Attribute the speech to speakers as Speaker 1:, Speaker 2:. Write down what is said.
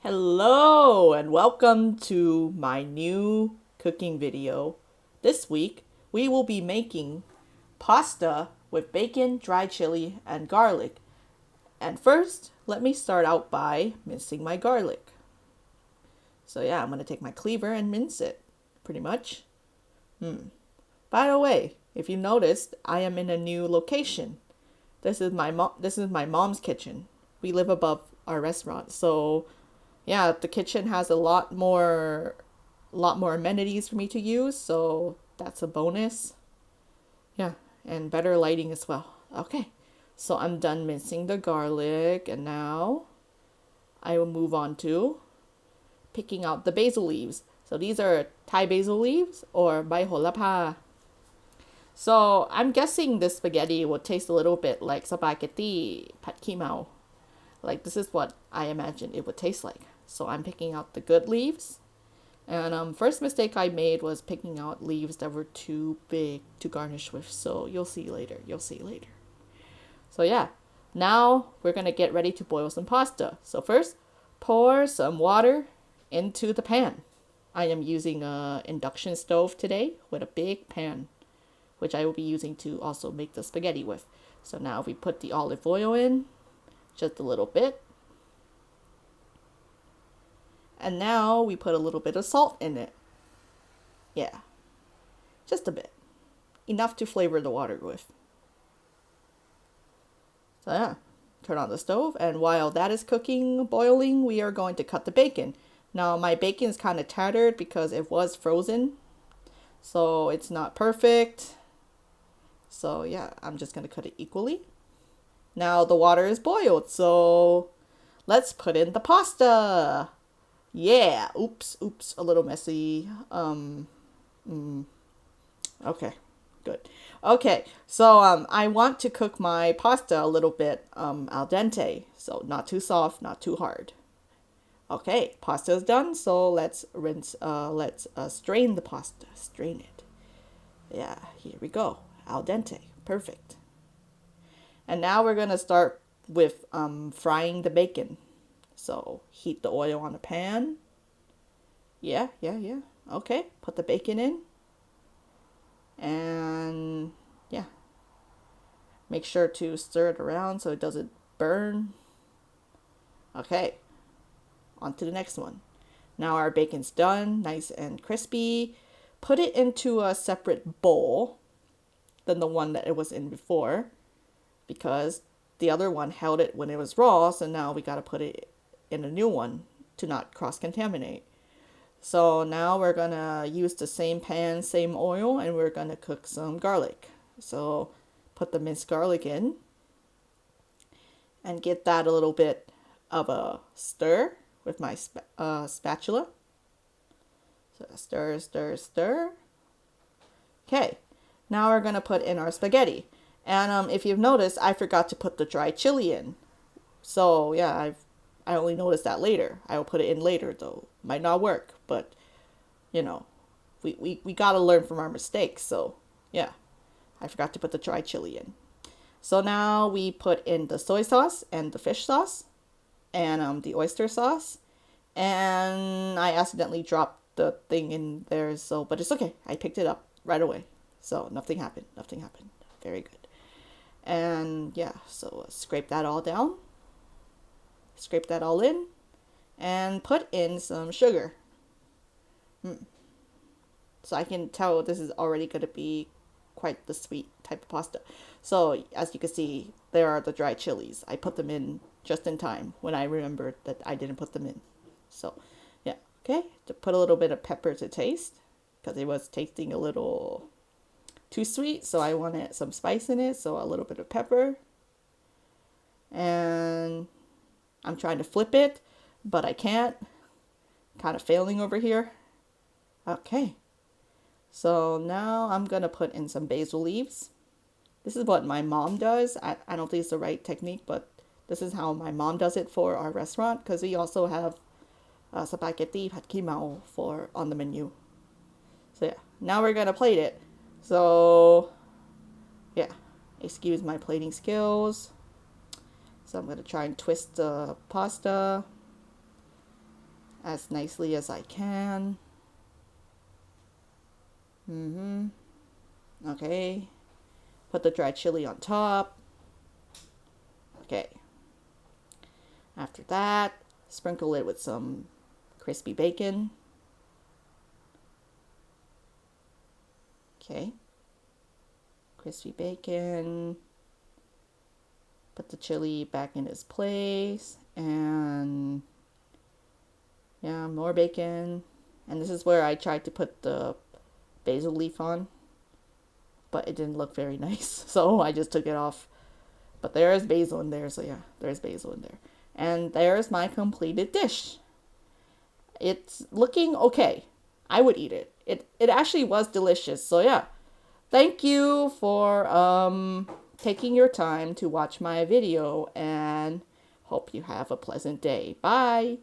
Speaker 1: Hello and welcome to my new cooking video. This week we will be making pasta with bacon, dried chili, and garlic. And first, let me start out by mincing my garlic. So yeah, I'm going to take my cleaver and mince it, pretty much. By the way, if you noticed, I am in a new location. This is my mom's kitchen. We live above our restaurant, so yeah, the kitchen has a lot more amenities for me to use, so that's a bonus. Yeah, and better lighting as well. Okay, so I'm done mincing the garlic, and now I will move on to picking out the basil leaves. So these are Thai basil leaves or bai holapa. So I'm guessing this spaghetti will taste a little bit like spaghetti pad kimao. Like this is what I imagine it would taste like. So I'm picking out the good leaves. And first mistake I made was picking out leaves that were too big to garnish with. So you'll see later. You'll see later. So yeah, now we're gonna get ready to boil some pasta. So first, pour some water into the pan. I am using a induction stove today with a big pan, which I will be using to also make the spaghetti with. So now we put the olive oil in, just a little bit. And now we put a little bit of salt in it. Yeah, just a bit. Enough to flavor the water with. So yeah, turn on the stove. And while that is cooking, boiling, we are going to cut the bacon. Now my bacon is kind of tattered because it was frozen. So it's not perfect. So yeah, I'm just going to cut it equally. Now the water is boiled. So let's put in the pasta. Yeah, oops, a little messy. Okay, good. Okay, so I want to cook my pasta a little bit al dente, so not too soft, not too hard. Okay, pasta is done, so let's rinse. Let's strain the pasta. Strain it. Yeah, here we go. Al dente, perfect. And now we're gonna start with frying the bacon. So heat the oil on a pan. Yeah. Okay, put the bacon in. And yeah, make sure to stir it around so it doesn't burn. Okay, on to the next one. Now our bacon's done, nice and crispy. Put it into a separate bowl than the one that it was in before because the other one held it when it was raw, so now we got to put it in a new one to not cross-contaminate. So now we're gonna use the same pan, same oil, and we're gonna cook some garlic. So put the minced garlic in and get that a little bit of a stir with my spatula. So stir. Okay, now we're gonna put in our spaghetti. And if you've noticed, I forgot to put the dried chili in. So yeah, I only noticed that later. I will put it in later though. Might not work, but you know, we gotta learn from our mistakes. So yeah, I forgot to put the dried chili in. So now we put in the soy sauce and the fish sauce and the oyster sauce. And I accidentally dropped the thing in there, so but it's okay. I picked it up right away. So nothing happened. Very good. And yeah, so scrape that all down. Scrape that all in and put in some sugar. So I can tell this is already going to be quite the sweet type of pasta. So as you can see, there are the dried chilies. I put them in just in time when I remembered that I didn't put them in. So yeah, okay, to put a little bit of pepper to taste because it was tasting a little too sweet. So I wanted some spice in it. So a little bit of pepper. And I'm trying to flip it, but I can't. Kind of failing over here. Okay. So now I'm going to put in some basil leaves. This is what my mom does. I don't think it's the right technique, but this is how my mom does it for our restaurant because we also have spaghetti pad kimao on the menu. So yeah, now we're going to plate it. So yeah, excuse my plating skills. So I'm going to try and twist the pasta. as nicely as I can. Okay. Put the dried chili on top. Okay. After that, sprinkle it with some crispy bacon. Okay. Crispy bacon. Put the chili back in its place. And yeah, more bacon. And this is where I tried to put the basil leaf on, but it didn't look very nice. So I just took it off. But there is basil in there. So yeah, there's basil in there. And there's my completed dish. It's looking okay. I would eat it. It actually was delicious. So yeah. Thank you for taking your time to watch my video and hope you have a pleasant day. Bye.